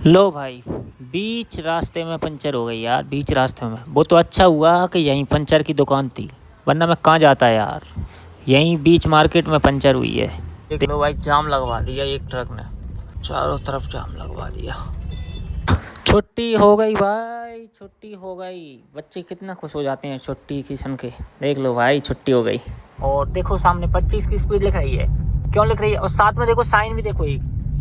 लो भाई, बीच रास्ते में पंचर हो गई यार। बीच रास्ते में वो तो अच्छा हुआ कि यहीं पंचर की दुकान थी, वरना मैं कहाँ जाता यार। यहीं बीच मार्केट में पंचर हुई है। देख लो भाई, जाम लगवा दिया एक ट्रक ने, चारों तरफ जाम लगवा दिया। छुट्टी हो गई भाई, छुट्टी हो गई। बच्चे कितना खुश हो जाते हैं छुट्टी की सुन के। देख लो भाई, छुट्टी हो गई। और देखो सामने 25 की स्पीड लिख रही है। क्यों लिख रही है? और साथ में देखो साइन भी देखो,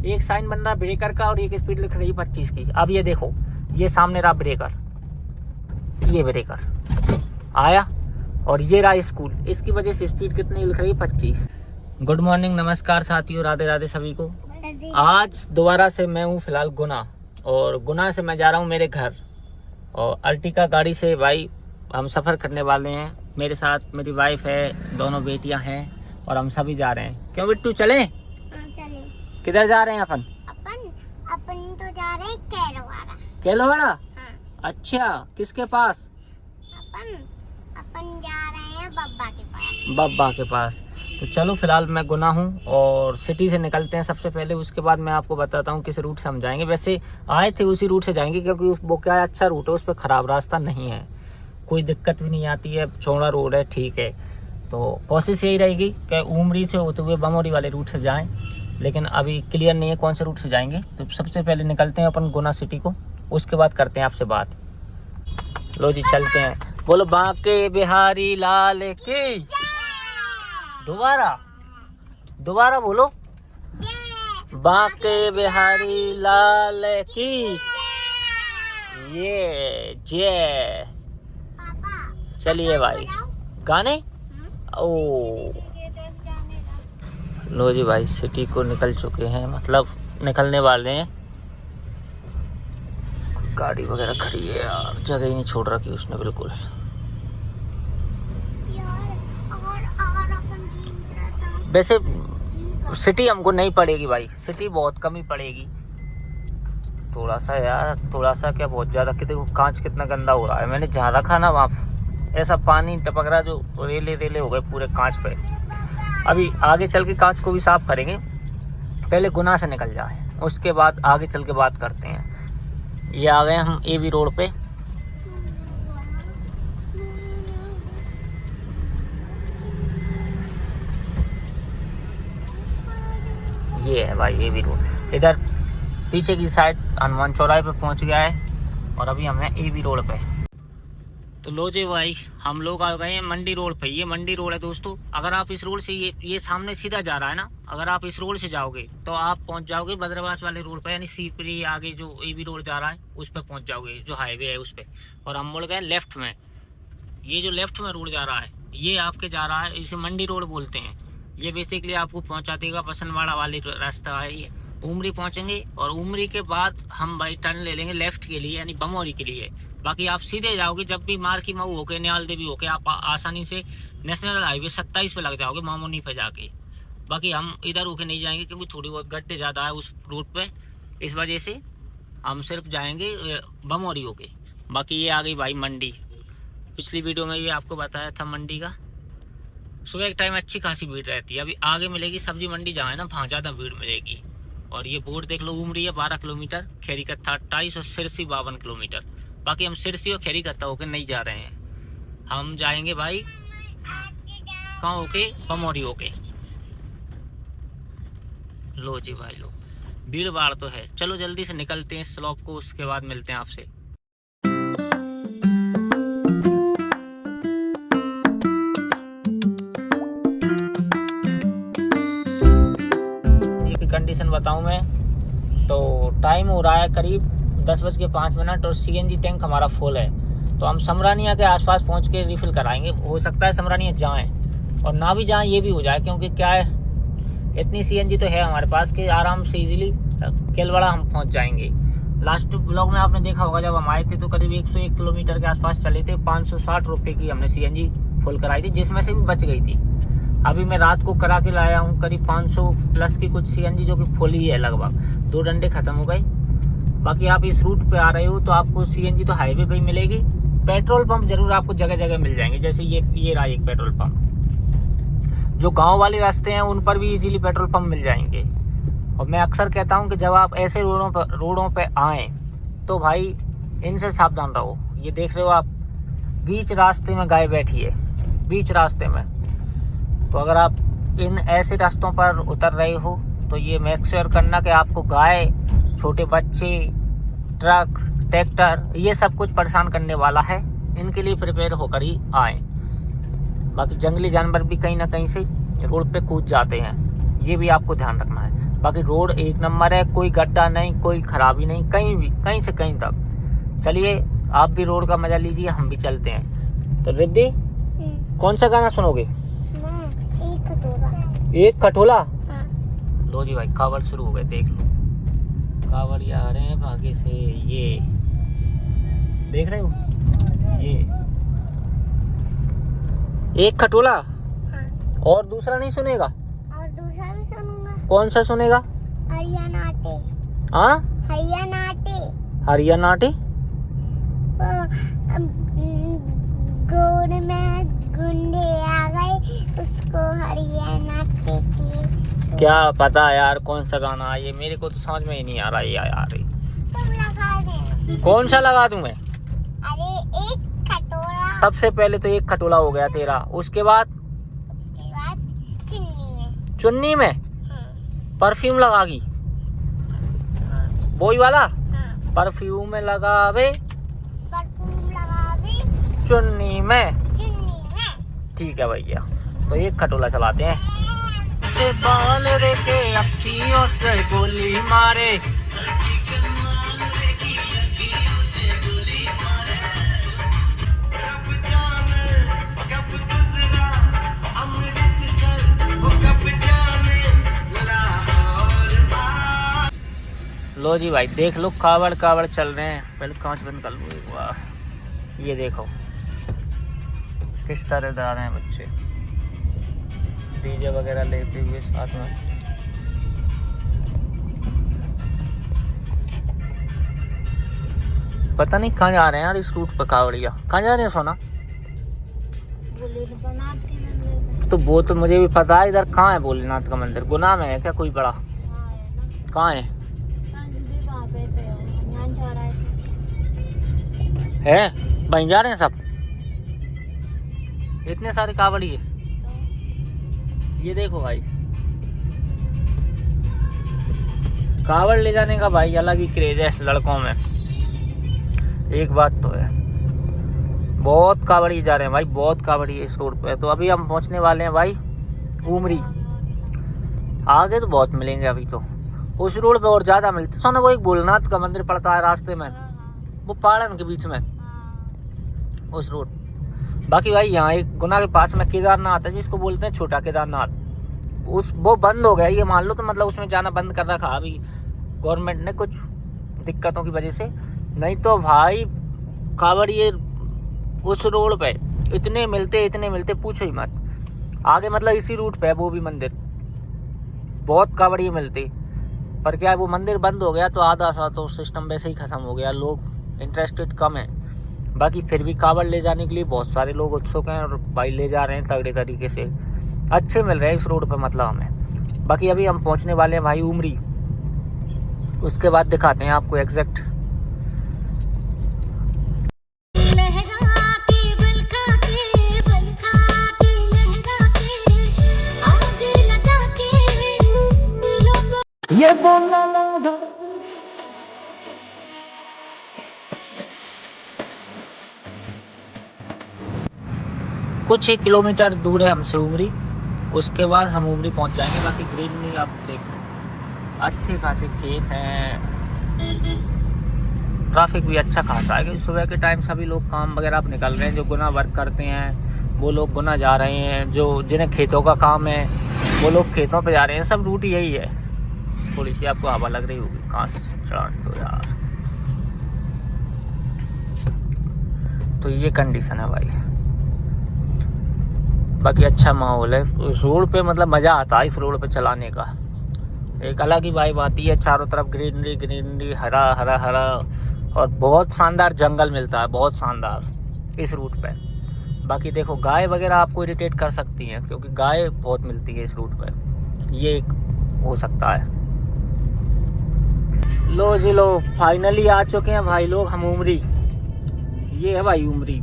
एक साइन बन रहा है ब्रेकर का और एक स्पीड लिख रही है 25 की। अब ये देखो, ये सामने रहा ब्रेकर, ये ब्रेकर आया और ये रहा स्कूल। इसकी वजह से स्पीड कितनी लिख रही है? 25। गुड मॉर्निंग, नमस्कार साथियों, राधे राधे सभी को। आज दोबारा से मैं हूँ फिलहाल गुना, और गुना से मैं जा रहा हूँ मेरे घर। और अर्टिका गाड़ी से भाई हम सफ़र करने वाले हैं। मेरे साथ मेरी वाइफ है, दोनों बेटियां हैं और हम सभी जा रहे हैं। क्यों बिट्टू, चलें? चले। किधर जा रहे हैं अपन? अपन तो जा रहे हैं केलवाड़ा। केलवाड़ा? हाँ। अच्छा, किसके पास? अपन जा रहे हैं बब्बा के पास। बब्बा के पास। तो चलो, फिलहाल मैं गुना हूँ और सिटी से निकलते हैं सबसे पहले। उसके बाद मैं आपको बताता हूँ किस रूट से हम जाएंगे। वैसे आए थे उसी रूट से जाएंगे, क्योंकि वो क्या है, अच्छा रूट है, उस पर ख़राब रास्ता नहीं है, कोई दिक्कत भी नहीं आती है, चौड़ा रोड है, ठीक है। तो कोशिश यही रहेगी कि उमरी से होते हुए बमौरी वाले रूट से जाएं, लेकिन अभी क्लियर नहीं है कौन से रूट से जाएंगे। तो सबसे पहले निकलते हैं अपन गुना सिटी को, उसके बाद करते हैं आपसे बात। लो जी, चलते हैं। बोलो बांके बिहारी लाल की। दोबारा दोबारा बोलो, बांके बिहारी लाल की। ये जय। चलिए भाई, गाने। ओ लो जी भाई, सिटी को निकल चुके हैं, मतलब निकलने वाले हैं। गाड़ी वगैरह खड़ी है यार, जगह ही नहीं छोड़ रखी उसने बिल्कुल। वैसे सिटी हमको नहीं पड़ेगी भाई, सिटी बहुत कम ही पड़ेगी। थोड़ा सा यार, थोड़ा सा क्या, बहुत ज़्यादा। कि देखो कांच कितना गंदा हो रहा है। मैंने जहाँ रखा ना वहाँ ऐसा पानी टपक रहा, जो रेले रेले हो गए पूरे कांच पे। अभी आगे चल के कांच को भी साफ करेंगे, पहले गुना से निकल जाए, उसके बाद आगे चल के बात करते हैं। ये आ गए हम एबी रोड पे। ये है भाई एबी रोड। इधर पीछे की साइड हनुमान चौराहे पे पहुंच गया है, और अभी हम हैं एबी रोड पे। तो लो जी भाई, हम लोग आ गए हैं मंडी रोड पे। ये मंडी रोड है दोस्तों। अगर आप इस रोड से, ये सामने सीधा जा रहा है ना, अगर आप इस रोड से जाओगे तो आप पहुंच जाओगे बद्रवास वाले रोड पे, यानी सीपरी आगे जो एबी रोड जा रहा है उस पे पहुंच जाओगे, जो हाईवे है उस पे। और हम मुड़ गए लेफ्ट में। ये जो लेफ्ट में रोड जा रहा है, ये आपके जा रहा है, इसे मंडी रोड बोलते हैं। ये बेसिकली आपको पहुँचा देगा पसनवाड़ा वाले रास्ता है। ये उमरी पहुँचेंगे, और उमरी के बाद हम भाई टर्न ले लेंगे लेफ्ट के लिए, यानी बमौरी के लिए। बाकी आप सीधे जाओगे, जब भी मारकी मऊ होके न्याल देवी होके आप आसानी से नेशनल हाईवे 27 पे लग जाओगे, मामोनी पे जाके। बाकी हम इधर होके नहीं जाएंगे, क्योंकि थोड़ी बहुत गड्ढे ज़्यादा है उस रूट पे, इस वजह से हम सिर्फ जाएंगे बमौरी होके। बाकी ये आ गई भाई मंडी। पिछली वीडियो में ये आपको बताया था मंडी का। सुबह के टाइम अच्छी खासी भीड़ रहती है। अभी आगे मिलेगी सब्जी मंडी, जहाँ है ना वहाँ ज़्यादा भीड़ मिलेगी। और ये बोर्ड देख लो, उमरी है 12 किलोमीटर, खैरीकत्ता 28 और सिरसी 52 किलोमीटर। बाकी हम सिरसी और खैरीकत्ता होके नहीं जा रहे हैं, हम जाएंगे भाई कहाँ होके, बमौरी होके। लो जी भाई लो, भीड़ भाड़ तो है। चलो जल्दी से निकलते हैं इस स्लॉप को, उसके बाद मिलते हैं आपसे। कंडीशन बताऊं मैं तो, टाइम हो रहा है करीब 10:05 और सीएनजी टैंक हमारा फुल है। तो हम समरानिया के आसपास पहुंच के रिफ़िल कराएंगे। हो सकता है समरानिया जाएं, और ना भी जाएं ये भी हो जाए, क्योंकि क्या है, इतनी सीएनजी तो है हमारे पास कि आराम से इजीली केलवाड़ा हम पहुंच जाएंगे। लास्ट ब्लॉग में आपने देखा होगा, जब हम आए थे तो करीब 101 किलोमीटर के आसपास चले थे। 560 रुपये की हमने सीएनजी फुल कराई थी, जिसमें से भी बच गई थी। अभी मैं रात को करा के लाया हूँ करीब 500 प्लस की कुछ सीएनजी, जो कि फुल ही है लगभग। 2 डंडे खत्म हो गए। बाकी आप इस रूट पे आ रहे हो तो आपको सीएनजी तो हाईवे पे ही मिलेगी। पेट्रोल पंप जरूर आपको जगह जगह मिल जाएंगे, जैसे ये रहा एक पेट्रोल पंप। जो गांव वाले रास्ते हैं उन पर भी इजीली पेट्रोल पंप मिल जाएंगे। और मैं अक्सर कहता हूँ कि जब आप ऐसे रोडों पे आएँ तो भाई इनसे सावधान रहो। ये देख रहे हो आप, बीच रास्ते में गाय बैठी है, बीच रास्ते में। तो अगर आप इन ऐसे रास्तों पर उतर रहे हो तो ये मेक श्योर करना कि आपको गाय, छोटे बच्चे, ट्रक, ट्रैक्टर, ये सब कुछ परेशान करने वाला है। इनके लिए प्रिपेयर होकर ही आएँ। बाकी जंगली जानवर भी कहीं ना कहीं से रोड पे कूद जाते हैं, ये भी आपको ध्यान रखना है। बाकी रोड एक नंबर है, कोई गड्ढा नहीं, कोई खराबी नहीं, कहीं भी, कहीं से कहीं तक। चलिए आप भी रोड का मजा लीजिए, हम भी चलते हैं। तो रिद्धि, कौन सा गाना सुनोगे? एक खटोला। एक खटोला? हाँ। लो जी भाई, कावड़ शुरू हो गए, देख लो कावड़ आ रहे हैं भागे से। ये देख रहे हो, ये एक खटोला। हाँ। और दूसरा नहीं सुनेगा? और दूसरा भी सुनूंगा। कौन सा सुनेगा? हरियाणाटे। हाँ, हरियाणाटे। हरियाणाटी। गोड़ में गुंडे आ गए, उसको हरियाणाटे की। क्या पता यार कौन सा गाना है ये, मेरे को तो समझ में ही नहीं आ रहा है यार। तुम लगा देना। कौन सा लगा दूं मैं? अरे एक खटोला। सबसे पहले तो एक खटोला हो गया तेरा, उसके बाद चुन्नी में। चुन्नी में हाँ। परफ्यूम लगागी, वही वाला। हाँ। परफ्यूम में लगावे, परफ्यूम लगावे, चुन्नी में। चुन्नी में। ठीक है भैया, तो एक खटोला चलाते हैं। से बाल रे के अखियों से गोली मारे, लो जी भाई देख लो, कावड़ कावड़ चल रहे हैं। पहले कांच बंद कर लो एक बार। ये देखो किस तरह जा रहे हैं बच्चे, डीजे वगैरह लेते हुए साथ में। पता नहीं कहाँ जा रहे हैं यार इस रूट पर कावड़िया, कहाँ जा रहे हैं सोना? तो वो तो मुझे भी पता है, इधर कहाँ है भोलेनाथ का मंदिर? गुना में है क्या कोई बड़ा? कहाँ है? वहीं जा रहे हैं सब, इतने सारे कावड़ी है। ये देखो भाई, कावड़ ले जाने का भाई अलग ही क्रेज है लड़कों में। एक बात तो है, बहुत कावड़ी जा रहे हैं भाई, बहुत कावड़ी है इस रोड पे। तो अभी हम पहुंचने वाले हैं भाई उमरी। आगे तो बहुत मिलेंगे, अभी तो उस रोड पे और ज्यादा मिलते। सोना वो एक भोलेनाथ का मंदिर पड़ता है रास्ते में, वो पहाड़न के बीच में, उस रोड। बाकी भाई यहाँ एक गुना के पास में केदारनाथ है, जिसको बोलते हैं छोटा केदारनाथ। वो बंद हो गया ये मान लो, तो मतलब उसमें जाना बंद कर रखा अभी गवर्नमेंट ने कुछ दिक्कतों की वजह से। नहीं तो भाई कावड़िए उस रोड पे इतने मिलते पूछो ही मत। आगे मतलब इसी रूट पे है वो भी मंदिर, बहुत कावड़िए मिलते। पर क्या है, वो मंदिर बंद हो गया तो आधा सा तो सिस्टम वैसे ही खत्म हो गया, लोग इंटरेस्टेड कम है। बाकी फिर भी कावड़ ले जाने के लिए बहुत सारे लोग उत्सुक हैं और भाई ले जा रहे हैं तगड़े तरीके से, अच्छे मिल रहे हैं इस रोड पे मतलब हमें। बाकी अभी हम पहुंचने वाले हैं भाई उमरी, उसके बाद दिखाते हैं आपको एग्जैक्ट। ये बोलना कुछ 1 किलोमीटर दूर है हमसे उमरी, उसके बाद हम उमरी पहुंच जाएंगे। बाकी ग्रीनरी आप देखो, अच्छे खासे खेत हैं, ट्रैफिक भी अच्छा खासा है क्योंकि सुबह के टाइम सभी लोग काम वगैरह आप निकल रहे हैं। जो गुना वर्क करते हैं वो लोग गुना जा रहे हैं, जो जिन्हें खेतों का काम है वो लोग खेतों पे जा रहे हैं। सब रूट यही है। थोड़ी सी आपको हवा लग रही होगी, कहाँ से चढ़ान दो यार। तो ये कंडीशन है भाई, बाकी अच्छा माहौल है रोड पे, मतलब मज़ा आता है इस रोड पे चलाने का। एक अलग ही वाइब आती है, चारों तरफ ग्रीनरी ग्रीनरी, हरा हरा हरा, और बहुत शानदार जंगल मिलता है, बहुत शानदार इस रूट पे। बाकी देखो गाय वगैरह आपको इरिटेट कर सकती हैं क्योंकि गाय बहुत मिलती है इस रूट पे, ये एक हो सकता है। लो जी लो, फाइनली आ चुके हैं भाई लोग हम उमरी। ये है भाई उमरी,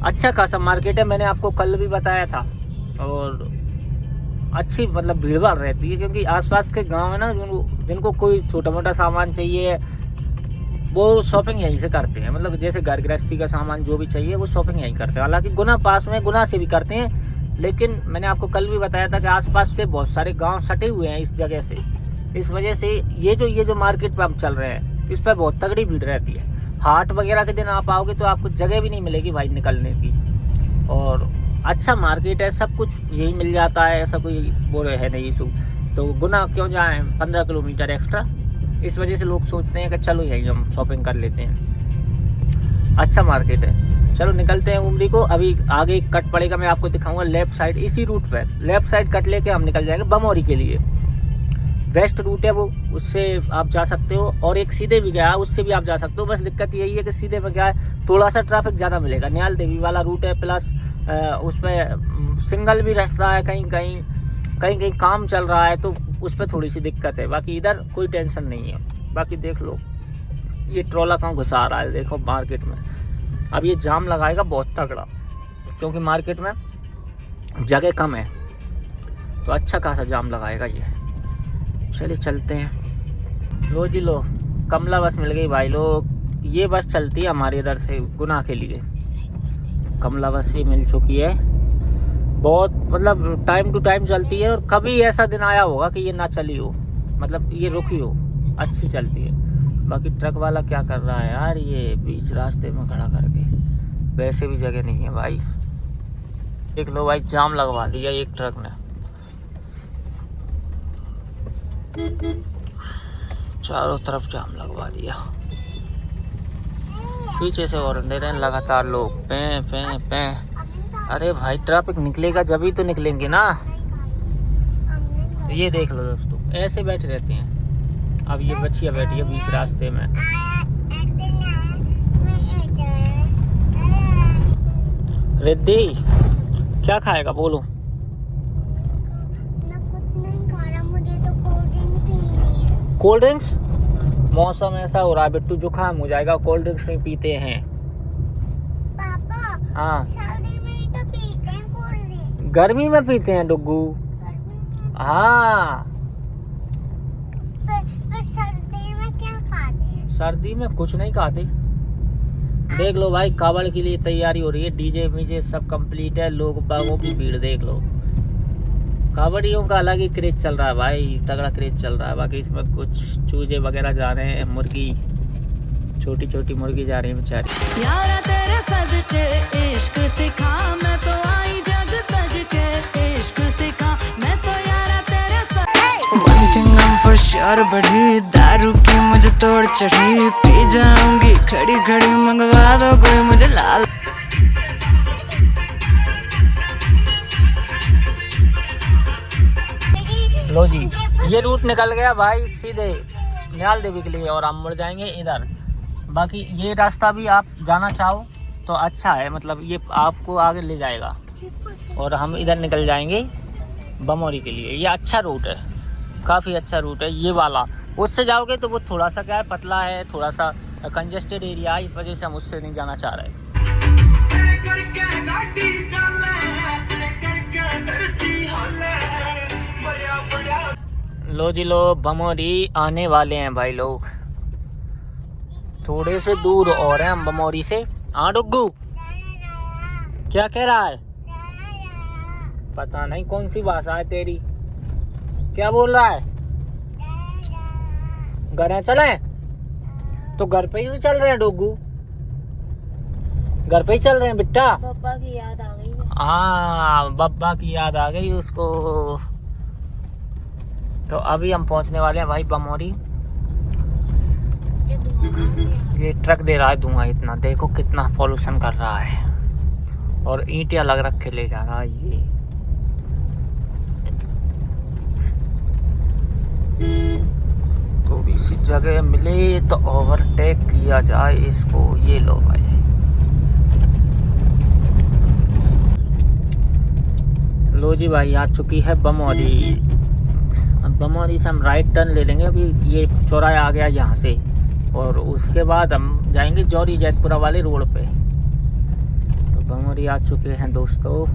अच्छा खासा मार्केट है, मैंने आपको कल भी बताया था। और अच्छी मतलब भीड़ भाड़ रहती है, क्योंकि आसपास के गांव है ना, जिनको कोई छोटा मोटा सामान चाहिए वो शॉपिंग यहीं से करते हैं। मतलब जैसे घर गृहस्थी का सामान जो भी चाहिए वो शॉपिंग यहीं करते हैं। हालांकि गुना पास में, गुना से भी करते हैं, लेकिन मैंने आपको कल भी बताया था कि आसपास के बहुत सारे गांव सटे हुए हैं इस जगह से। इस वजह से ये जो मार्केट पे हम चल रहे हैं, इस पर बहुत तगड़ी भीड़ रहती है। हाट वगैरह के दिन आप आओगे तो आपको जगह भी नहीं मिलेगी भाई निकलने की। और अच्छा मार्केट है, सब कुछ यही मिल जाता है, ऐसा कोई वो है नहीं इशू। तो गुना क्यों जाए 15 किलोमीटर एक्स्ट्रा, इस वजह से लोग सोचते हैं कि चलो यही हम शॉपिंग कर लेते हैं। अच्छा मार्केट है, चलो निकलते हैं उमरी को। अभी आगे कट पड़ेगा, मैं आपको दिखाऊंगा लेफ्ट साइड, इसी रूट पे लेफ्ट साइड कट लेके हम निकल जाएंगे बमौरी के लिए। वेस्ट रूट है वो, उससे आप जा सकते हो, और एक सीधे भी गया उससे भी आप जा सकते हो। बस दिक्कत यही है कि सीधे में क्या है, थोड़ा सा ट्रैफिक ज़्यादा मिलेगा। न्याल देवी वाला रूट है, प्लस उसमें सिंगल भी रास्ता है, कहीं कहीं काम चल रहा है, तो उस पर थोड़ी सी दिक्कत है। बाकी इधर कोई टेंशन नहीं है। बाकी देख लो ये ट्रोला कहाँ घुसा रहा है, देखो मार्केट में। अब ये जाम लगाएगा बहुत तगड़ा, क्योंकि मार्केट में जगह कम है, तो अच्छा खासा जाम लगाएगा ये। चलिए चलते हैं। लो जी लो, कमला बस मिल गई भाई लोग। ये बस चलती है हमारे इधर से गुना के लिए, कमला बस भी मिल चुकी है। बहुत मतलब टाइम टू टाइम चलती है, और कभी ऐसा दिन आया होगा कि ये ना चली हो, मतलब ये रुकी हो, अच्छी चलती है। बाकी ट्रक वाला क्या कर रहा है यार, ये बीच रास्ते में खड़ा करके, वैसे भी जगह नहीं है भाई। देख लो भाई, जाम लगवा दिया एक ट्रक ने, चारों तरफ जाम लगवा दिया। पीछे से हॉर्न दे रहे हैं लगातार लोग, पे पे पे। अरे भाई ट्रैफिक निकलेगा जब ही तो निकलेंगे ना। तो ये देख लो दोस्तों, ऐसे बैठे रहते हैं। अब ये बच्चियां बैठी है बीच रास्ते में। रिद्धि क्या खाएगा बोलो? मैं कुछ नहीं खा रहा, मुझे तो कोल्ड ड्रिंक पीनी है। Cold drinks? मौसम ऐसा हो रहा है बिट्टू, जुकाम हो जाएगा, कोल्ड ड्रिंक्स नहीं पीते हैं। पापा हाँ, सर्दी में ही तो पीते हैं कोल्ड ड्रिंक। गर्मी में पीते हैं डुग्गू। हाँ, फिर सर्दी में क्या खाते हैं? सर्दी में कुछ नहीं खाते। देख लो भाई, कावड़ के लिए तैयारी हो रही है, डीजे मीजे सब कंप्लीट है, लोग बागों की भीड़ देख लो। कावड़ियों का अलग ही क्रेज चल रहा है भाई, तगड़ा क्रेज चल रहा है। बाकी इसमें कुछ चूजे वगैरह जा रहे हैं, मुर्गी, छोटी छोटी मुर्गी जा रही है बेचारी। यारा तेरे सदके इश्क सिखा, मैं तो आई जग तज के इश्क सिखा, मैं तो यारा तेरे One thing I'm for sure, बढ़ी दारू की मुझे तोड़ चढ़ी, पी जाऊंगी खड़ी खड़ी, मंगवा दो कोई मुझे लाल। लो जी, ये रूट निकल गया भाई सीधे न्याल देवी के लिए, और हम मुड़ जाएंगे इधर। बाकी ये रास्ता भी आप जाना चाहो तो अच्छा है, मतलब ये आपको आगे ले जाएगा, और हम इधर निकल जाएंगे बमौरी के लिए। ये अच्छा रूट है, काफ़ी अच्छा रूट है ये वाला। उससे जाओगे तो वो थोड़ा सा क्या है, पतला है, थोड़ा सा कंजेस्टेड एरिया है, इस वजह से हम उससे नहीं जाना चाह रहे। लो जी लो, बमौरी आने वाले हैं भाई लोग, थोड़े से दूर और हैं हम बमौरी से। हाँ डुग्गू क्या कह रहा है? पता नहीं कौन सी भाषा है तेरी, क्या बोल रहा है? घर चले तो घर पे ही चल रहे हैं डुग्गू, घर पे ही चल रहे हैं बेटा। पापा की याद आ गई। हाँ, बब्बा की याद आ गई उसको। तो अभी हम पहुंचने वाले हैं भाई बमौरी। ये ट्रक दे रहा है धुआं इतना, देखो कितना पॉल्यूशन कर रहा है, और ईंटें अलग रख के ले जा रहा है ये। थोड़ी सी जगह मिले तो ओवरटेक किया जाए इसको। ये लो भाई, लो जी भाई आ चुकी है बमौरी। अब बमोरी से हम राइट टर्न ले लेंगे। अभी ये चौराहा आ गया यहाँ से, और उसके बाद हम जाएंगे जौहरी जैतपुरा वाले रोड पे। तो बमोरी आ चुके हैं दोस्तों।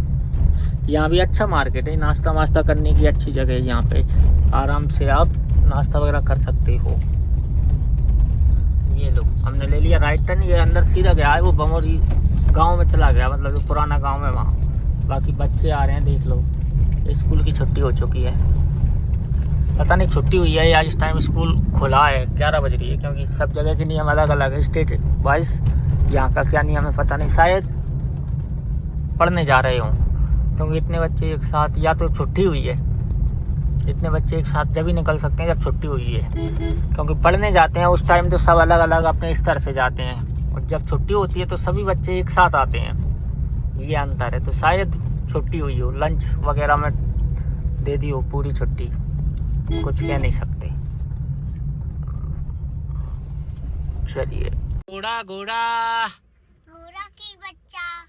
यहाँ भी अच्छा मार्केट है, नाश्ता वास्ता करने की अच्छी जगह है। यहाँ पे आराम से आप नाश्ता वगैरह कर सकते हो। ये लो, हमने ले लिया राइट टर्न। ये अंदर सीधा गया है, वो बमोरी गांव में चला गया, मतलब जो पुराना गांव है वहाँ। बाकी बच्चे आ रहे हैं, देख लो। स्कूल की छुट्टी हो चुकी है, पता नहीं छुट्टी हुई है या इस टाइम स्कूल खुला है। 11 बज रही है, क्योंकि सब जगह के नियम अलग अलग है, स्टेट वाइज। यहाँ का क्या नियम है पता नहीं, शायद पढ़ने जा रहे हों, क्योंकि इतने बच्चे एक साथ, या तो छुट्टी हुई है। इतने बच्चे एक साथ जब ही निकल सकते हैं जब छुट्टी हुई है, क्योंकि पढ़ने जाते हैं उस टाइम तो सब अलग अलग अपने स्तर से जाते हैं, और जब छुट्टी होती है तो सभी बच्चे एक साथ आते हैं। ये अंतर है। तो शायद छुट्टी हुई हो, लंच वगैरह में दे दी हो पूरी छुट्टी, कुछ कह नहीं सकते। चलिए, घोड़ा घोड़ा घोड़ा की बच्चा,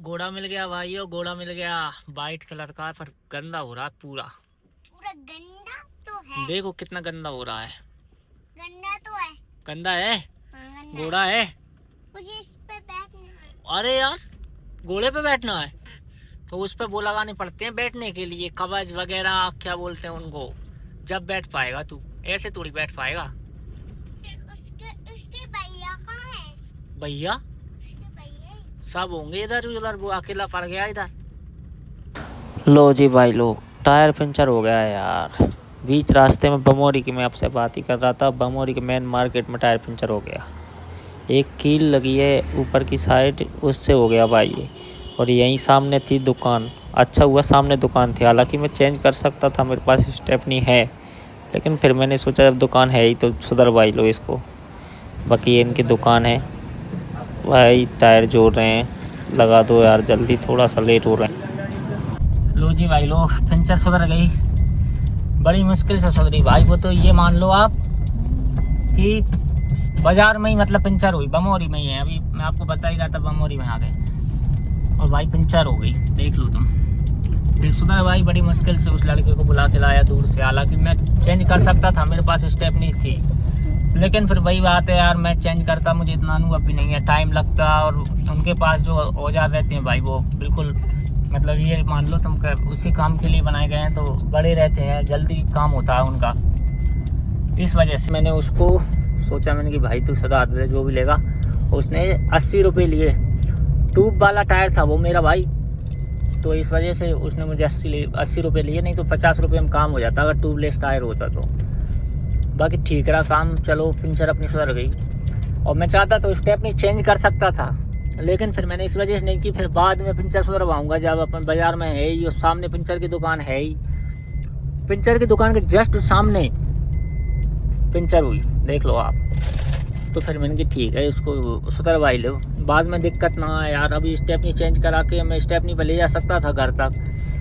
घोड़ा मिल गया भाइयों, घोड़ा मिल गया। वाइट कलर का है, पर गंदा हो रहा है पूरा। पूरा गंदा तो है। देखो कितना गंदा हो रहा है। गंदा तो है। गंदा है, हाँ, गंदा घोड़ा है। मुझे इस पे बैठना है। अरे यार, घोड़े पे बैठना है तो उस पे वो लगाने पड़ते हैं बैठने के लिए, कवच वगैरह क्या बोलते हैं उनको। जब बैठ पाएगा तू, ऐसे थोड़ी बैठ पाएगा। उसके भैया कहाँ है? भैया उसके भैया सब होंगे इधर उधर, वो अकेला पड़ गया इधर। लो जी भाई लोग, टायर पंचर हो गया है यार। बीच रास्ते में बमोरी की मैं आपसे बात ही कर रहा था, बमोरी के मेन मार्केट में टायर पंचर हो गया। एक कील लगी है ऊपर की साइड, उससे हो गया भाई ये। और यहीं सामने थी दुकान, अच्छा हुआ सामने दुकान थी। हालांकि मैं चेंज कर सकता था, मेरे पास स्टेपनी है, लेकिन फिर मैंने सोचा जब दुकान है ही तो सुधरवाई लो इसको। बाकी ये इनकी दुकान है भाई। टायर जोड़ रहे हैं, लगा दो यार जल्दी, थोड़ा सा लेट हो रहे हैं। लो जी भाई लोग, पंचर सुधर गई, बड़ी मुश्किल से सुधरी भाई। वो तो ये मान लो आप कि बाजार में ही मतलब पंचर हुई, बमोरी में ही है। अभी मैं आपको बता ही रहा था, बमोरी में आ गए और भाई पंचर हो गई, देख लो तुम। फिर सुधर भाई, बड़ी मुश्किल से उस लड़के को बुला के लाया दूर से। हालांकि मैं चेंज कर सकता था, मेरे पास स्टेपनी थी, लेकिन फिर वही बात है यार, मैं चेंज करता, मुझे इतना अनुभव भी नहीं है, टाइम लगता। और उनके पास जो औजार रहते हैं भाई, वो बिल्कुल मतलब ये मान लो तुम उसी काम के लिए बनाए गए हैं, तो बड़े रहते हैं, जल्दी काम होता है उनका। इस वजह से मैंने उसको सोचा, मैंने कि भाई तू सुधार दे जो भी लेगा। उसने 80 रुपये लिए, ट्यूब वाला टायर था वो मेरा भाई, तो इस वजह से उसने मुझे 80 रुपये लिए। नहीं तो 50 रुपये में काम हो जाता अगर ट्यूबलेस टायर होता तो। बाकी ठीक रहा काम, चलो पंचर अपनी सुधर गई। और मैं चाहता तो स्टेपनी चेंज कर सकता था, लेकिन फिर मैंने इस वजह से नहीं की। फिर बाद में पंचर सुधरवाऊँगा जब अपन बाज़ार में है ही, और सामने पंचर की दुकान है ही। पंचर की दुकान के जस्ट सामने पंचर हुई, देख लो आप। तो फिर मैंने कि ठीक है इसको सुधरवाई लो, बाद में दिक्कत ना आए यार। अभी स्टेपनी चेंज करा के मैं स्टेपनी पर ले जा सकता था घर तक,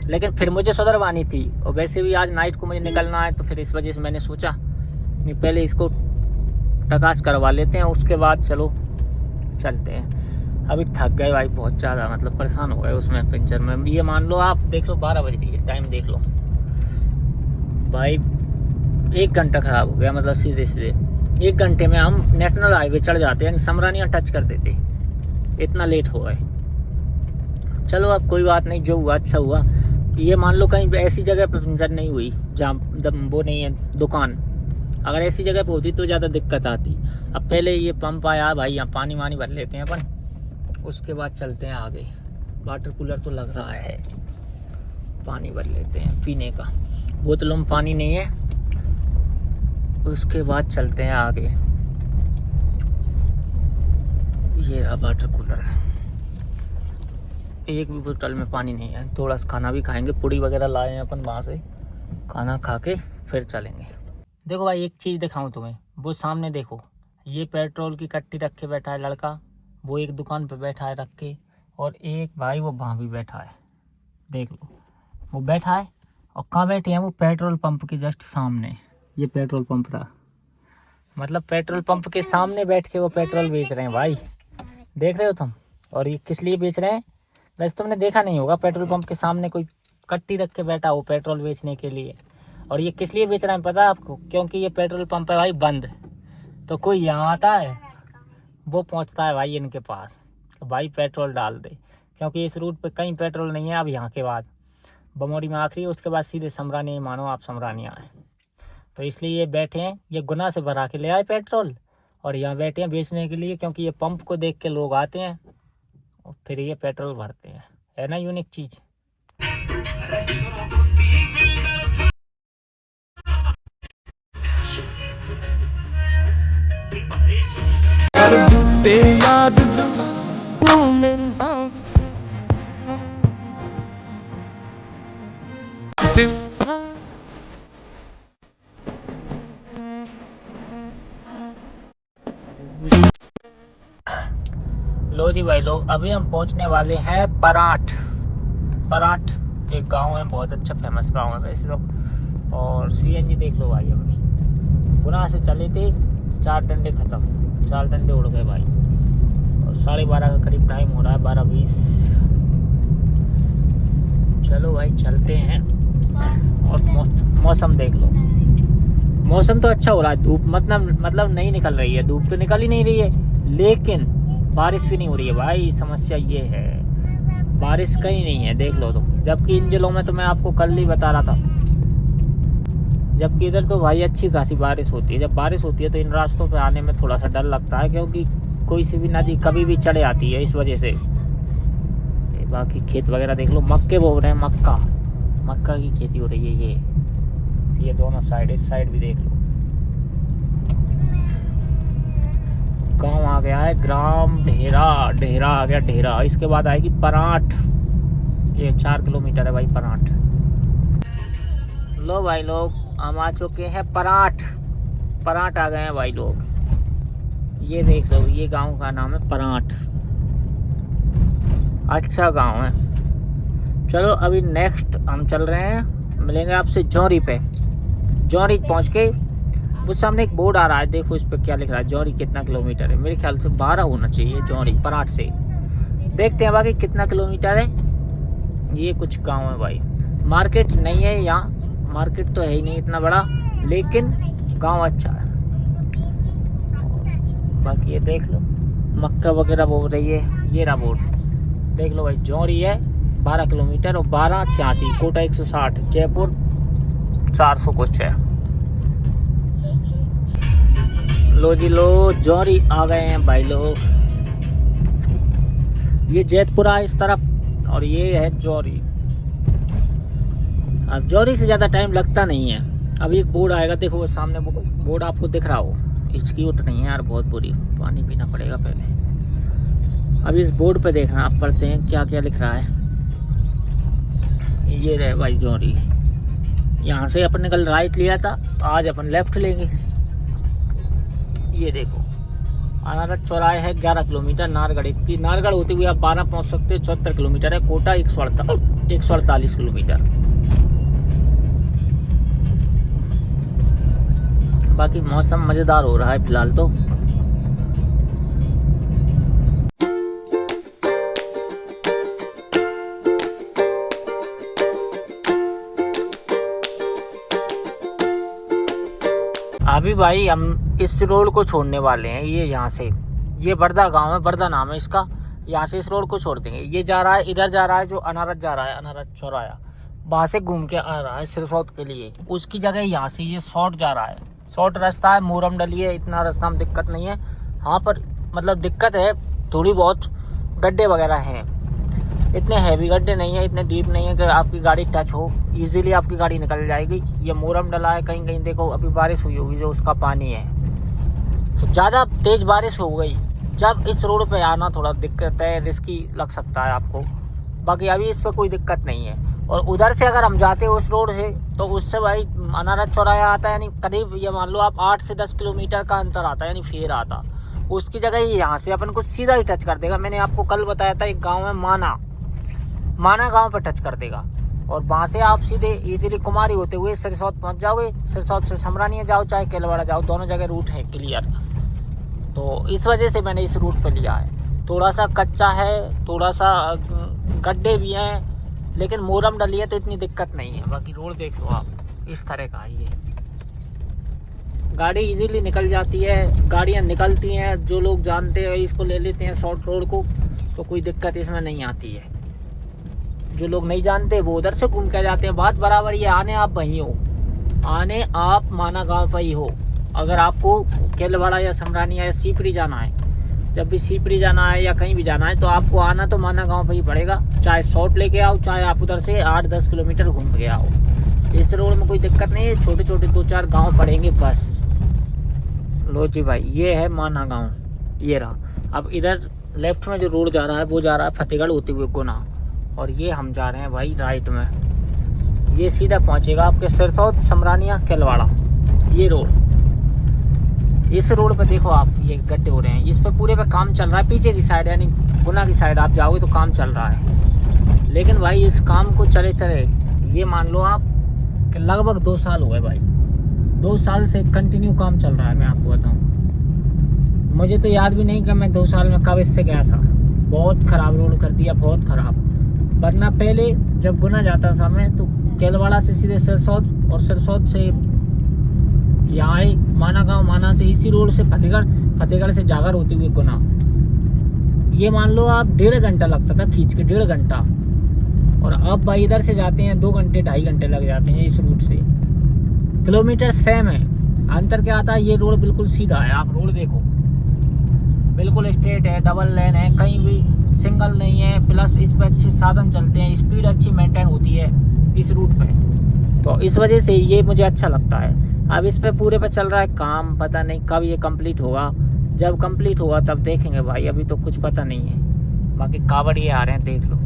लेकिन फिर मुझे सुधरवानी थी। और वैसे भी आज नाइट को मुझे निकलना है, तो फिर इस वजह से मैंने सोचा कि पहले इसको प्रकाश करवा लेते हैं, उसके बाद चलो चलते हैं। अभी थक गए भाई बहुत ज़्यादा, मतलब परेशान हो गए उसमें पंचर में। ये मान लो आप, देख लो 12 बज रही है, टाइम देख लो भाई। 1 घंटा ख़राब हो गया, मतलब सीधे सीधे 1 घंटे में हम नेशनल हाईवे चढ़ जाते हैं, समरानिया टच कर देते, इतना लेट हो गए। चलो अब कोई बात नहीं, जो हुआ अच्छा हुआ। ये मान लो कहीं ऐसी जगह पे पंचर नहीं हुई जहाँ वो नहीं है दुकान, अगर ऐसी जगह पे होती तो ज़्यादा दिक्कत आती। अब पहले ये पंप आया भाई, यहाँ पानी वानी भर लेते हैं अपन, उसके बाद चलते हैं आगे। वाटर कूलर तो लग रहा है, पानी भर लेते हैं पीने का, बोतलों में पानी नहीं है। उसके बाद चलते हैं आगे। ये रहा वाटर कूलर, एक भी बोतल में पानी नहीं है। थोड़ा सा खाना भी खाएंगे, पूड़ी वगैरह लाए हैं अपन वहाँ से, खाना खा के फिर चलेंगे। देखो भाई एक चीज़ दिखाऊं तुम्हें, वो सामने देखो, ये पेट्रोल की कट्टी रख के बैठा है लड़का, वो एक दुकान पे बैठा है रख के, और एक भाई वो वहाँ भी बैठा है, देख लो वो बैठा है। और कहाँ बैठे हैं वो? पेट्रोल पंप के जस्ट सामने। ये पेट्रोल पंप था, मतलब पेट्रोल पंप के सामने बैठ के वो पेट्रोल बेच रहे हैं भाई, देख रहे हो तुम। और ये किस लिए बेच रहे हैं? वैसे तुमने देखा नहीं होगा, पेट्रोल पंप के सामने कोई कट्टी रख के बैठा हो पेट्रोल बेचने के लिए। और ये किस लिए बेच रहे हैं पता है आपको? क्योंकि ये पेट्रोल पंप है भाई बंद, तो कोई यहाँ आता है वो पहुँचता है भाई इनके पास, तो भाई पेट्रोल डाल दे, क्योंकि इस रूट पे कहीं पेट्रोल नहीं है। अब यहाँ के बाद बमौरी में आखिरी, उसके बाद सीधे समरानी, मानो आप समरानी आए, तो इसलिए ये बैठे हैं। ये गुना से भरा के ले आए पेट्रोल और यहाँ बैठे हैं बेचने के लिए, क्योंकि ये पंप को देख के लोग आते हैं और फिर ये पेट्रोल भरते हैं। है ना यूनिक चीज़। लो जी भाई लोग, अभी हम पहुंचने वाले हैं पराठ। पराठ एक गांव है, बहुत अच्छा फेमस गांव है वैसे तो। और सीएनजी देख लो भाई, अपनी गुना से चले थे 4 डंडे ख़त्म, 4 डंडे उड़ गए भाई। और 12:30 का करीब टाइम हो रहा है, 12:20। चलो भाई चलते हैं। और मौसम देख लो, मौसम तो अच्छा हो रहा है। धूप मतलब नहीं निकल रही है, धूप तो निकल ही नहीं रही है, लेकिन बारिश भी नहीं हो रही है भाई। समस्या ये है, बारिश कहीं नहीं है देख लो तो। जबकि इन जिलों में तो मैं आपको कल ही बता रहा था, जबकि इधर तो भाई अच्छी खासी बारिश होती है। जब बारिश होती है तो इन रास्तों पे आने में थोड़ा सा डर लगता है, क्योंकि कोई सी भी नदी कभी भी चढ़े आती है, इस वजह से। बाकी खेत वगैरह देख लो, मक्के बो रहे हैं, मक्का की खेती हो रही है। ये दोनों साइड, इस साइड भी देख लो। गांव आ गया है, ग्राम ढेरा आ गया ढेरा। इसके बाद आएगी पराठ, ये 4 किलोमीटर है भाई पराठ। लो भाई लोग, हम आ चुके हैं पराठ आ गए हैं भाई लोग। ये देख लो, ये गांव का नाम है पराठ। अच्छा गांव है। चलो अभी नेक्स्ट हम चल रहे हैं, मिलेंगे आपसे जौहरी पे। जौहरी पहुंच के वो सामने एक बोर्ड आ रहा है, देखो इस पे क्या लिख रहा है, जौहरी कितना किलोमीटर है। मेरे ख्याल से 12 होना चाहिए जौहरी पराठ से। देखते हैं बाकी कितना किलोमीटर है। ये कुछ गांव है भाई, मार्केट नहीं है यहाँ, मार्केट तो है ही नहीं इतना बड़ा, लेकिन गांव अच्छा है। बाकी ये देख लो, मक्का वगैरह बो रही है। ये रहा बोर्ड, देख लो भाई। जौहरी है 12 किलोमीटर और 1286, कोटा 160, जयपुर 400 कुछ है। लो जी लो, जौहरी आ गए हैं भाई लोग। ये जैतपुरा इस तरफ और ये है जौहरी। अब जौहरी से ज़्यादा टाइम लगता नहीं है। अभी एक बोर्ड आएगा, देखो वो सामने बोर्ड आपको दिख रहा हो। इसकी उठ नहीं है यार, बहुत बुरी, पानी पीना पड़ेगा पहले। अब इस बोर्ड पे देखना आप, पढ़ते हैं क्या क्या लिख रहा है। ये रहे भाई जौहरी। यहाँ से अपन ने कल राइट लिया था, आज अपन लेफ्ट लेंगे। ये देखो अनारत चौराहे है 11 किलोमीटर, नारगढ़ होते हुए आप 12 पहुँच सकते हो, 74 किलोमीटर है। कोटा 148 किलोमीटर। बाकी मौसम मज़ेदार हो रहा है फिलहाल तो। अभी भाई हम इस रोड को छोड़ने वाले हैं। ये यहाँ से, ये बरदा गांव है, बरदा नाम है इसका। यहाँ से इस रोड को छोड़ देंगे। ये जा रहा है, इधर जा रहा है जो अनारत जा रहा है, अनारत चौराया, वहाँ से घूम के आ रहा है सिरसौत के लिए। उसकी जगह यहाँ से ये शॉर्ट जा रहा है, शॉर्ट रास्ता है, मोरम डली है। इतना रास्ता में दिक्कत नहीं है। हाँ पर मतलब दिक्कत है थोड़ी बहुत, गड्ढे वगैरह हैं। इतने हैवी गड्ढे नहीं है, इतने डीप नहीं है कि आपकी गाड़ी टच हो, इजीली आपकी गाड़ी निकल जाएगी। ये मोरम डला है, कहीं कहीं देखो अभी बारिश हुई होगी जो उसका पानी है, तो ज़्यादा तेज़ बारिश हो गई जब इस रोड पे आना थोड़ा दिक्कत है, रिस्की लग सकता है आपको। बाकी अभी इस पर कोई दिक्कत नहीं है। और उधर से अगर हम जाते हैं उस रोड से, तो उससे भाई अनारत चौराया आता है, यानी करीब ये मान लो आप 8 से 10 किलोमीटर का अंतर आता है, यानी फेर आता। उसकी जगह यहाँ से अपन को सीधा ही टच कर देगा। मैंने आपको कल बताया था, एक गाँव है माना गांव पर टच कर देगा। और वहाँ से आप सीधे इजीली कुमारी होते हुए सिरसौत पहुँच जाओगे। सिरसौत से समरानिया जाओ चाहे केलवाड़ा जाओ, दोनों जगह रूट है क्लियर। तो इस वजह से मैंने इस रूट पर लिया है। थोड़ा सा कच्चा है, थोड़ा सा गड्ढे भी हैं, लेकिन मोरम डली है तो इतनी दिक्कत नहीं है। बाकी रोड देख लो आप, इस तरह का है ये। गाड़ी इजीली निकल जाती है, गाड़ियाँ निकलती हैं, जो लोग जानते हैं इसको ले लेते हैं शॉर्ट रोड को, तो कोई दिक्कत इसमें नहीं आती है। जो लोग नहीं जानते वो उधर से घूम के जाते हैं। बात बराबर ये, आने आप वहीं हो, आने आप माना गाँव पर ही हो। अगर आपको केलवाड़ा या समरानिया या सीपरी जाना है, जब भी सीपरी जाना है या कहीं भी जाना है, तो आपको आना तो माना गांव पर ही पड़ेगा। चाहे शॉर्ट लेके आओ, चाहे आप उधर से 8-10 किलोमीटर घूम के आओ, इस रोड में कोई दिक्कत नहीं है। छोटे छोटे 2-4 गांव पड़ेंगे बस। लो जी भाई, ये है माना गांव, ये रहा। अब इधर लेफ्ट में जो रोड जा रहा है वो जा रहा है फतेहगढ़ होते हुए गुना, और ये हम जा रहे हैं भाई राइट में। ये सीधा पहुँचेगा आपके सिरसौद, समरानिया, केलवाड़ा, ये रोड। इस रोड पर देखो आप, ये गड्ढे हो रहे हैं, इस पर पूरे पे काम चल रहा है। पीछे की साइड यानी गुना की साइड आप जाओगे तो काम चल रहा है। लेकिन भाई इस काम को चले चले ये मान लो आप कि लगभग 2 साल हो गए भाई। 2 साल से कंटिन्यू काम चल रहा है। मैं आपको बताऊं, मुझे तो याद भी नहीं कि मैं 2 साल में कब इससे गया था। बहुत ख़राब रोड कर दिया, बहुत ख़राब। वरना पहले जब गुना जाता था मैं, तो केलवाड़ा से सीधे सिरसौद, और सिरसौद से यहाँ आए माना गांव, माना से इसी रोड से फतेहगढ़, फतेहगढ़ से जागर होते हुए गुना। ये मान लो आप 1.5 घंटा लगता था खींच के, 1.5 घंटा। और अब भाई इधर से जाते हैं 2 घंटे 2.5 घंटे लग जाते हैं इस रूट से। किलोमीटर सेम है, अंतर क्या आता है, ये रोड बिल्कुल सीधा है। आप रोड देखो, बिल्कुल स्ट्रेट है, डबल लेन है, कहीं भी सिंगल नहीं है। प्लस इस पर अच्छे साधन चलते हैं, स्पीड अच्छी मेंटेन होती है इस रूट पे, तो इस वजह से ये मुझे अच्छा लगता है। अब इस पे पूरे पे चल रहा है काम, पता नहीं कब ये कंप्लीट होगा। जब कंप्लीट होगा तब देखेंगे भाई, अभी तो कुछ पता नहीं है। बाकी कावड़िए आ रहे हैं, देख लो।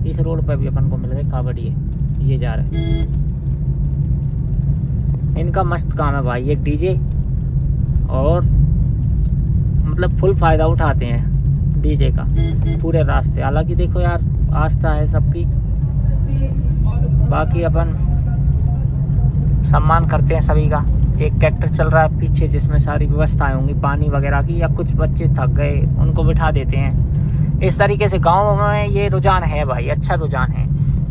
इस रोड पे भी अपन को मिल गए कावड़िए, ये जा रहे हैं। इनका मस्त काम है भाई, एक डीजे, और मतलब फुल फ़ायदा उठाते हैं डीजे का पूरे रास्ते। हालांकि देखो यार, आस्था है सबकी, बाकी अपन सम्मान करते हैं सभी का। एक ट्रैक्टर चल रहा है पीछे जिसमें सारी व्यवस्थाएं होंगी पानी वगैरह की, या कुछ बच्चे थक गए उनको बिठा देते हैं। इस तरीके से गाँव में ये रुझान है भाई, अच्छा रुझान है,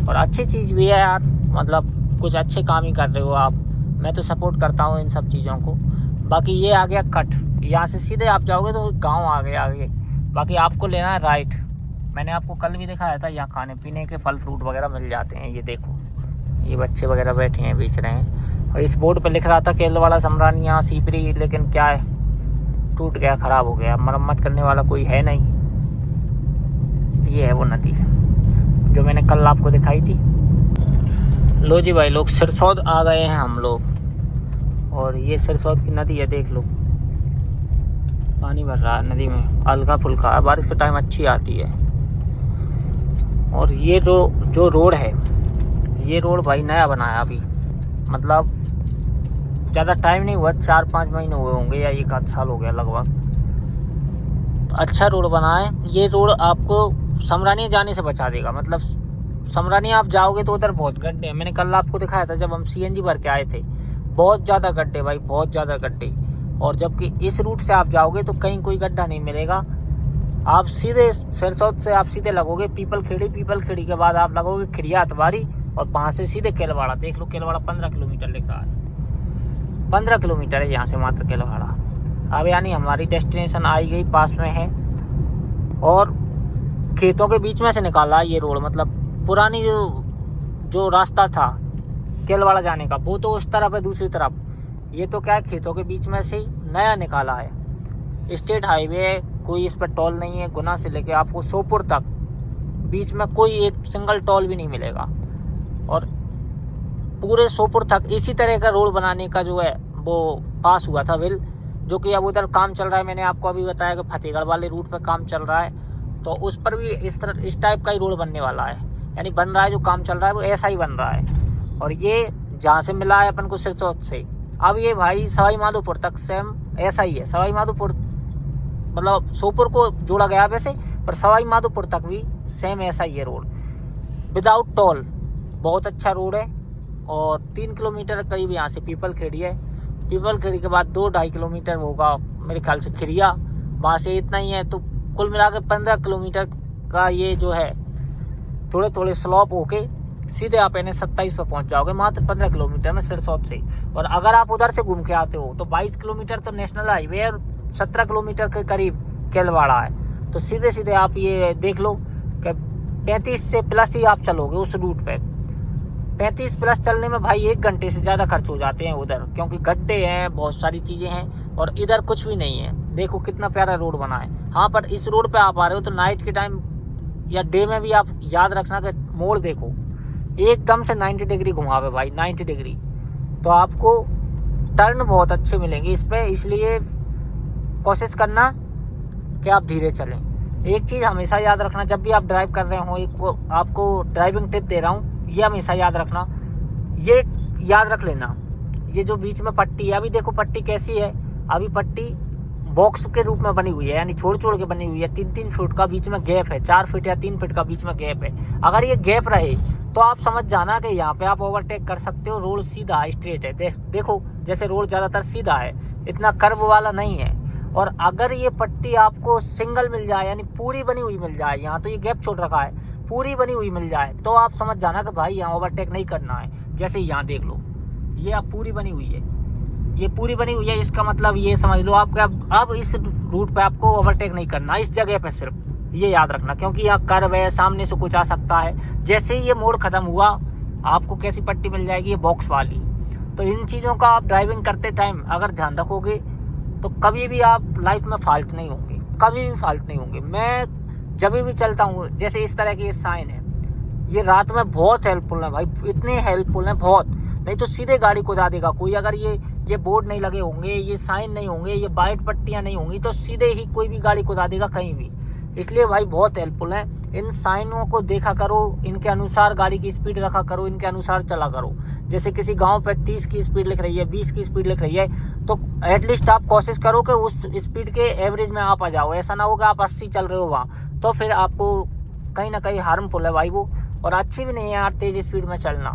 और अच्छी चीज़ भी है यार। मतलब कुछ अच्छे काम ही कर रहे हो आप, मैं तो सपोर्ट करता हूँ इन सब चीज़ों को। बाकी ये आ गया कट, यहाँ से सीधे आप जाओगे तो गाँव आ गए आगे। बाकी आपको लेना है राइट। मैंने आपको कल भी दिखाया था, यहाँ खाने पीने के फल फ्रूट वगैरह मिल जाते हैं। ये देखो, ये बच्चे वगैरह बैठे हैं, बेच रहे हैं। और इस बोर्ड पे लिख रहा था केलवाड़ा, समरानिया, सीपरी, लेकिन क्या है, टूट गया, ख़राब हो गया, मरम्मत करने वाला कोई है नहीं। ये है वो नदी जो मैंने कल आपको दिखाई थी। लो जी भाई, लोग सिरसौद आ गए हैं हम लोग, और ये सिरसौद की नदी है, देख लो पानी भर रहा है नदी में, हल्का फुल्का है, बारिश के टाइम अच्छी आती है। और ये जो रोड है, ये रोड भाई नया बनाया अभी, मतलब ज़्यादा टाइम नहीं हुआ, 4-5 महीने हुए होंगे, या 1 आध साल हो गया लगभग। तो अच्छा रोड बना है। ये रोड आपको समरानिया जाने से बचा देगा। मतलब समरानिया आप जाओगे तो उधर बहुत गड्ढे हैं। मैंने कल आपको दिखाया था जब हम CNG भर के आए थे, बहुत ज़्यादा गड्ढे भाई, बहुत ज़्यादा गड्ढे। और जबकि इस रूट से आप जाओगे तो कहीं कोई गड्ढा नहीं मिलेगा। आप सीधे सिरसौद से आप सीधे लगोगे पीपल खेड़ी के बाद आप लगोगे खिरिया अतवारी, और वहाँ से सीधे केलवाड़ा। देख लो, केलवाड़ा 15 किलोमीटर लिख रहा है, 15 किलोमीटर है यहाँ से मात्र केलवाड़ा। अब यानी हमारी डेस्टिनेशन आई गई, पास में है। और खेतों के बीच में से निकाला ये रोड। मतलब पुरानी जो रास्ता था केलवाड़ा जाने का, वो तो उस तरफ है, दूसरी तरफ। ये तो क्या है, खेतों के बीच में से ही नया निकाला है। स्टेट हाईवे है, कोई इस पर टोल नहीं है। गुना से लेके आपको सोपुर तक बीच में कोई एक सिंगल टोल भी नहीं मिलेगा। और पूरे सोपुर तक इसी तरह का रोड बनाने का जो है वो पास हुआ था बिल, जो कि अब उधर काम चल रहा है। मैंने आपको अभी बताया कि फतेहगढ़ वाले रूट पर काम चल रहा है, तो उस पर भी इस टाइप का ही रोड बनने वाला है। यानी बन रहा है, जो काम चल रहा है वो ऐसा ही बन रहा है। और ये जहाँ से मिला है अपन को सिरसौद से, अब ये भाई सवाई माधोपुर तक सेम ऐसा ही है। सवाई माधोपुर मतलब सोपुर को जोड़ा गया वैसे, पर सवाई माधोपुर तक भी सेम ऐसा ही है रोड, विदाउट टोल। बहुत अच्छा रोड है। और 3 किलोमीटर करीब यहाँ से पीपल खेड़ी है। पीपल खेड़ी के बाद 2-2.5 किलोमीटर होगा मेरे ख्याल से खिरिया, वहाँ से इतना ही है। तो कुल मिलाकर 15 किलोमीटर का ये जो है थोड़े थोड़े स्लॉप होके सीधे आप NH27 पे पहुंच जाओगे मात्र 15 किलोमीटर में सिरसौत से। और अगर आप उधर से घूम के आते हो तो 22 किलोमीटर तो नेशनल हाईवे और 17 किलोमीटर के करीब केलवाड़ा है। तो सीधे सीधे आप ये देख लो कि 35 से प्लस ही आप चलोगे उस रूट पे। 35 प्लस चलने में भाई 1 घंटे से ज़्यादा खर्च हो जाते हैं उधर, क्योंकि गड्ढे हैं, बहुत सारी चीज़ें हैं, और इधर कुछ भी नहीं है। देखो कितना प्यारा रोड बना है। हाँ, पर इस रोड पे आप आ रहे हो तो नाइट के टाइम या डे में भी आप याद रखना कि मोड़ देखो एकदम से 90 डिग्री घुमावे भाई, 90 डिग्री। तो आपको टर्न बहुत अच्छे मिलेंगे इस पे, इसलिए कोशिश करना कि आप धीरे चलें। एक चीज़ हमेशा याद रखना, जब भी आप ड्राइव कर रहे हो, एक आपको ड्राइविंग टिप दे रहा हूँ, ये हमेशा याद रखना, ये याद रख लेना, ये जो बीच में पट्टी है, अभी देखो पट्टी कैसी है, अभी पट्टी बॉक्स के रूप में बनी हुई है, यानी छोड़ छोड़ के बनी हुई है। 3-3 फुट का बीच में गैप है, 4 फीट या 3 फीट का बीच में गैप है। अगर ये गैप रहे तो आप समझ जाना कि यहाँ पे आप ओवरटेक कर सकते हो। रोड सीधा स्ट्रेट है, देखो जैसे रोड ज़्यादातर सीधा है, इतना कर्व वाला नहीं है। और अगर ये पट्टी आपको सिंगल मिल जाए, यानी पूरी बनी हुई मिल जाए, यहाँ तो ये गैप छोड़ रखा है, पूरी बनी हुई मिल जाए, तो आप समझ जाना कि भाई यहाँ ओवरटेक नहीं करना है। जैसे यहाँ देख लो, ये अब पूरी बनी हुई है, ये पूरी बनी हुई है, इसका मतलब ये समझ लो आप अब इस रूट पे आपको ओवरटेक नहीं करना, इस जगह पे सिर्फ ये याद रखना, क्योंकि यहाँ कर्व है, सामने से कुछ आ सकता है। जैसे ही ये मोड़ खत्म हुआ, आपको कैसी पट्टी मिल जाएगी, ये बॉक्स वाली। तो इन चीज़ों का आप ड्राइविंग करते टाइम अगर ध्यान रखोगे तो कभी भी आप लाइफ में फॉल्ट नहीं होंगे, कभी भी फॉल्ट नहीं होंगे। मैं जब भी चलता हूँ, जैसे इस तरह के ये साइन है, ये रात में बहुत हेल्पफुल है भाई, इतने हेल्पफुल हैं बहुत, नहीं तो सीधे गाड़ी कुदा देगा कोई। अगर ये बोर्ड नहीं लगे होंगे, ये साइन नहीं होंगे, ये वाइट पट्टियाँ नहीं होंगी, तो सीधे ही कोई भी गाड़ी कुदा देगा कहीं भी। इसलिए भाई बहुत हेल्पफुल हैं। इन साइनों को देखा करो, इनके अनुसार गाड़ी की स्पीड रखा करो, इनके अनुसार चला करो। जैसे किसी गांव पे 30 की स्पीड लिख रही है, 20 की स्पीड लिख रही है, तो एटलीस्ट आप कोशिश करो कि उस स्पीड के एवरेज में आप आ जाओ। ऐसा ना हो कि आप 80 चल रहे हो वहाँ, तो फिर आपको कहीं ना कहीं हार्मफुल है भाई वो, और अच्छी भी नहीं है यार तेज़ स्पीड में चलना।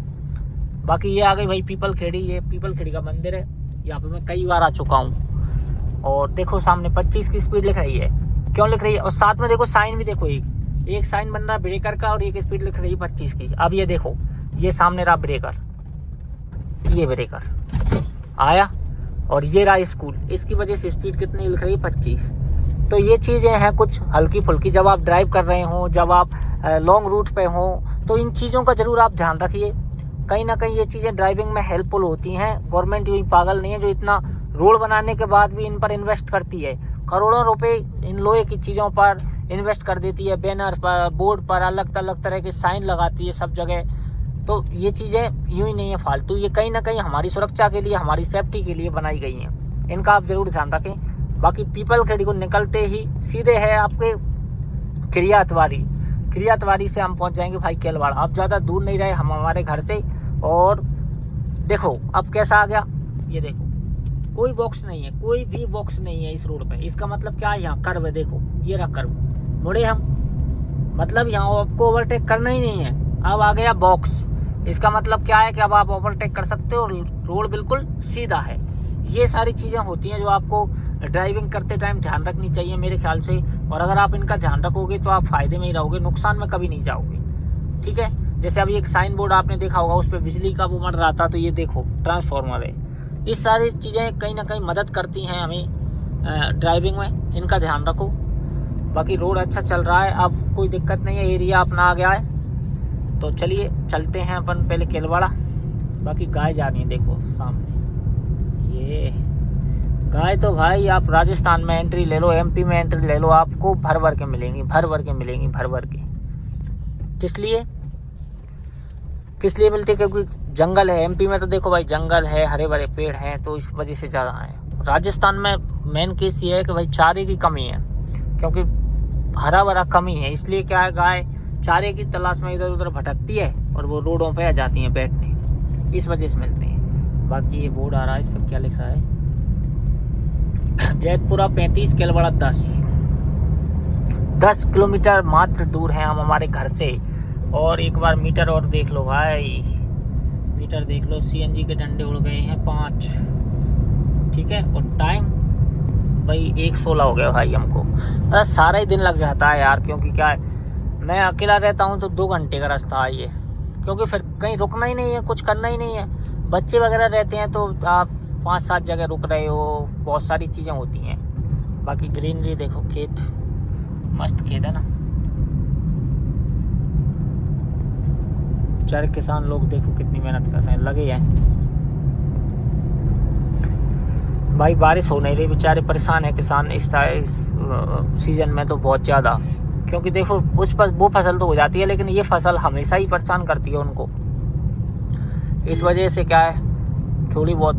बाकी ये आ गई भाई पीपल खेड़ी, ये पीपल खेड़ी का मंदिर है, यहाँ पे मैं कई बार आ चुका हूँ। और देखो सामने 25 की स्पीड लिख रही है, क्यों लिख रही है, और साथ में देखो साइन भी देखो, एक साइन बन रहा है ब्रेकर का, और एक स्पीड लिख रही है 25 की। अब ये देखो, ये सामने रहा ब्रेकर, ये ब्रेकर आया, और ये रहा स्कूल, इसकी वजह से स्पीड कितनी लिख रही है 25। तो ये चीज़ें हैं कुछ हल्की फुल्की, जब आप ड्राइव कर रहे हो, जब आप लॉन्ग रूट पे हो, तो इन चीज़ों का ज़रूर आप ध्यान रखिए। कहीं ना कहीं ये चीज़ें ड्राइविंग में हेल्पफुल होती हैं। गवर्नमेंट यूँ पागल नहीं है जो इतना रोड बनाने के बाद भी इन पर इन्वेस्ट करती है, करोड़ों रुपए इन लोहे की चीज़ों पर इन्वेस्ट कर देती है, बैनर पर, बोर्ड पर अलग अलग तरह के साइन लगाती है सब जगह। तो ये चीज़ें यूँ ही नहीं है फालतू, ये कहीं ना कहीं हमारी सुरक्षा के लिए, हमारी सेफ्टी के लिए बनाई गई हैं। इनका आप ज़रूर ध्यान रखें। बाकी पीपल खेड़ी को निकलते ही सीधे है आपके क्रियातवारी से हम पहुंच जाएंगे भाई केलवाड़ा। अब ज़्यादा दूर नहीं रहे हम हमारे घर से। और देखो अब कैसा आ गया, ये देखो कोई बॉक्स नहीं है, कोई भी बॉक्स नहीं है इस रोड पे। इसका मतलब क्या है, यहाँ कर्व है, देखो ये रहा कर्व, मुड़े हम, मतलब यहाँ आपको ओवरटेक करना ही नहीं है। अब आ गया बॉक्स, इसका मतलब क्या है कि अब आप ओवरटेक कर सकते हो, रोड बिल्कुल सीधा है। ये सारी चीज़ें होती हैं जो आपको ड्राइविंग करते टाइम ध्यान रखनी चाहिए मेरे ख्याल से। और अगर आप इनका ध्यान रखोगे तो आप फ़ायदे में ही रहोगे, नुकसान में कभी नहीं जाओगे। ठीक है, जैसे अभी एक साइन बोर्ड आपने देखा होगा, उस पर बिजली का वो मर रहा था, तो ये देखो ट्रांसफार्मर है। इस सारी चीज़ें कहीं ना कहीं मदद करती हैं हमें ड्राइविंग में, इनका ध्यान रखो। बाकी रोड अच्छा चल रहा है, अब कोई दिक्कत नहीं है, एरिया अपना आ गया है। तो चलिए चलते हैं अपन पहले केलवाड़ा। बाकी गाय जा रही है, देखो सामने ये गाय। तो भाई आप राजस्थान में एंट्री ले लो, MP में एंट्री ले लो, आपको भर भर के मिलेंगी, भर भर के। किस लिए मिलती है, क्योंकि जंगल है। MP में तो देखो भाई जंगल है, हरे भरे पेड़ हैं, तो इस वजह से ज़्यादा है। राजस्थान में मेन केस ये है कि भाई चारे की कमी है, क्योंकि हरा भरा कमी है, इसलिए क्या है गाय चारे की तलाश में इधर उधर भटकती है और वो रोडों पे आ जाती हैं बैठने, इस वजह से मिलते हैं। बाकी ये बोर्ड आ रहा है, इस पर क्या लिख रहा है, जैतपुरा 35 केलवाड़ा 10 किलोमीटर मात्र दूर है हम हमारे घर से। और एक बार मीटर और देख लो भाई, मीटर देख लो, CNG के डंडे उड़ गए हैं 5। ठीक है, और टाइम भाई 1:16 हो गया भाई हमको। बस सारा ही दिन लग जाता है यार, क्योंकि क्या है मैं अकेला रहता हूँ तो 2 घंटे का रास्ता है ये, क्योंकि फिर कहीं रुकना ही नहीं है, कुछ करना ही नहीं है। बच्चे वगैरह रहते हैं तो आप 5-7 जगह रुक रहे हो, बहुत सारी चीज़ें होती हैं। बाकी ग्रीनरी देखो, खेत मस्त खेत है ना। बेचारे किसान लोग देखो कितनी मेहनत कर रहे हैं, लगे हैं भाई। बारिश हो नहीं रही, बेचारे परेशान है किसान इस सीज़न में तो बहुत ज़्यादा। क्योंकि देखो उस पर वो फसल तो हो जाती है, लेकिन ये फसल हमेशा ही परेशान करती है उनको। इस वजह से क्या है, थोड़ी बहुत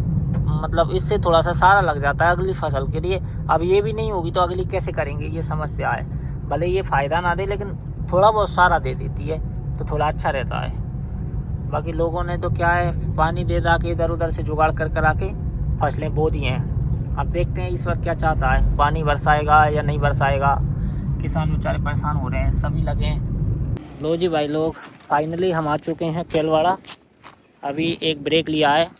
मतलब इससे थोड़ा सा सहारा लग जाता है अगली फसल के लिए। अब ये भी नहीं होगी तो अगली कैसे करेंगे, ये समस्या है। भले ये फ़ायदा ना दे, लेकिन थोड़ा बहुत सहारा दे देती है तो थोड़ा अच्छा रहता है। बाकी लोगों ने तो क्या है, पानी दे दा के इधर उधर से जुगाड़ कर कर आके फसलें बो दी हैं। अब देखते हैं ईश्वर क्या चाहता है, पानी बरसाएगा या नहीं बरसाएगा। किसान बेचारे परेशान हो रहे हैं, सभी लगे हैं। लो जी भाई लोग, फाइनली हम आ चुके हैं केलवाड़ा। अभी एक ब्रेक लिया है।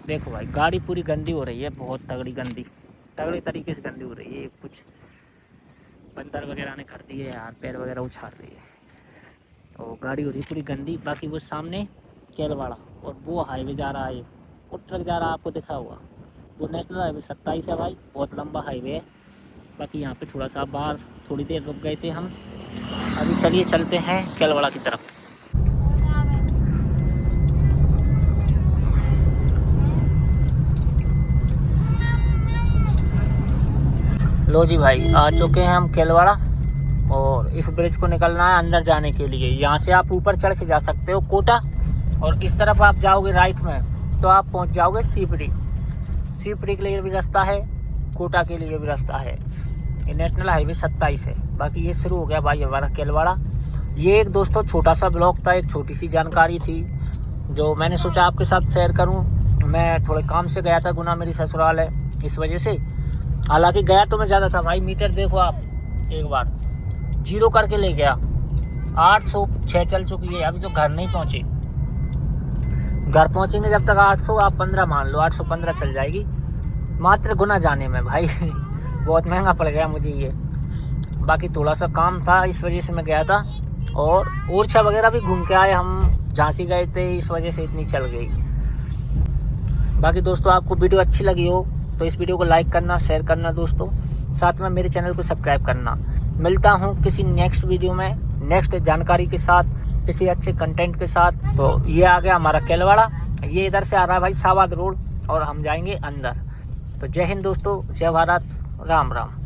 देखो भाई गाड़ी पूरी गंदी हो रही है, बहुत तगड़ी तरीके से गंदी हो रही है। कुछ बंदर वगैरह ने कर दिए यार, पैर वगैरह उछाल रही है तो गाड़ी हो रही है पूरी गंदी। बाकी वो सामने केलवाड़ा और वो हाईवे जा रहा है, वो ट्रक जा रहा है, आपको दिखा हुआ। वो नेशनल हाईवे 27 है भाई, बहुत लंबा हाईवे है। बाकी यहाँ पे थोड़ा सा बाहर थोड़ी देर रुक गए थे हम। अभी चलिए चलते हैं केलवाड़ा की तरफ। लो जी भाई आ चुके हैं हम केलवाड़ा, और इस ब्रिज को निकलना है अंदर जाने के लिए। यहाँ से आप ऊपर चढ़ के जा सकते हो कोटा, और इस तरफ आप जाओगे राइट में तो आप पहुँच जाओगे सीपड़ी के लिए भी रास्ता है, कोटा के लिए भी रास्ता है। ये नेशनल हाईवे 27 है। बाकी ये शुरू हो गया भाई हमारा केलवाड़ा। ये एक दोस्तों छोटा सा ब्लॉग था, एक छोटी सी जानकारी थी जो मैंने सोचा आपके साथ शेयर करूं। मैं थोड़े काम से गया था, गुना मेरी ससुराल है, इस वजह से। हालांकि गया तो मैं ज़्यादा था भाई, मीटर देखो आप एक बार, 0 करके ले गया। 806 चल चुकी है, अभी तो घर नहीं पहुँचे। घर पहुँचेंगे जब तक 800, आप 15 मान लो, 815 चल जाएगी मात्र गुना जाने में भाई। बहुत महंगा पड़ गया मुझे ये। बाकी थोड़ा सा काम था, इस वजह से मैं गया था। और ओरछा वगैरह भी घूम के आए हम, झांसी गए थे, इस वजह से इतनी चल गई। बाकी दोस्तों आपको वीडियो अच्छी लगी हो तो इस वीडियो को लाइक करना, शेयर करना दोस्तों, साथ में मेरे चैनल को सब्सक्राइब करना। मिलता हूँ किसी नेक्स्ट वीडियो में, नेक्स्ट जानकारी के साथ, किसी अच्छे कंटेंट के साथ। तो ये आ गया हमारा केलवाड़ा, ये इधर से आ रहा है भाई सावाद रोड, और हम जाएंगे अंदर। तो जय हिंद दोस्तों, जय भारत, राम राम।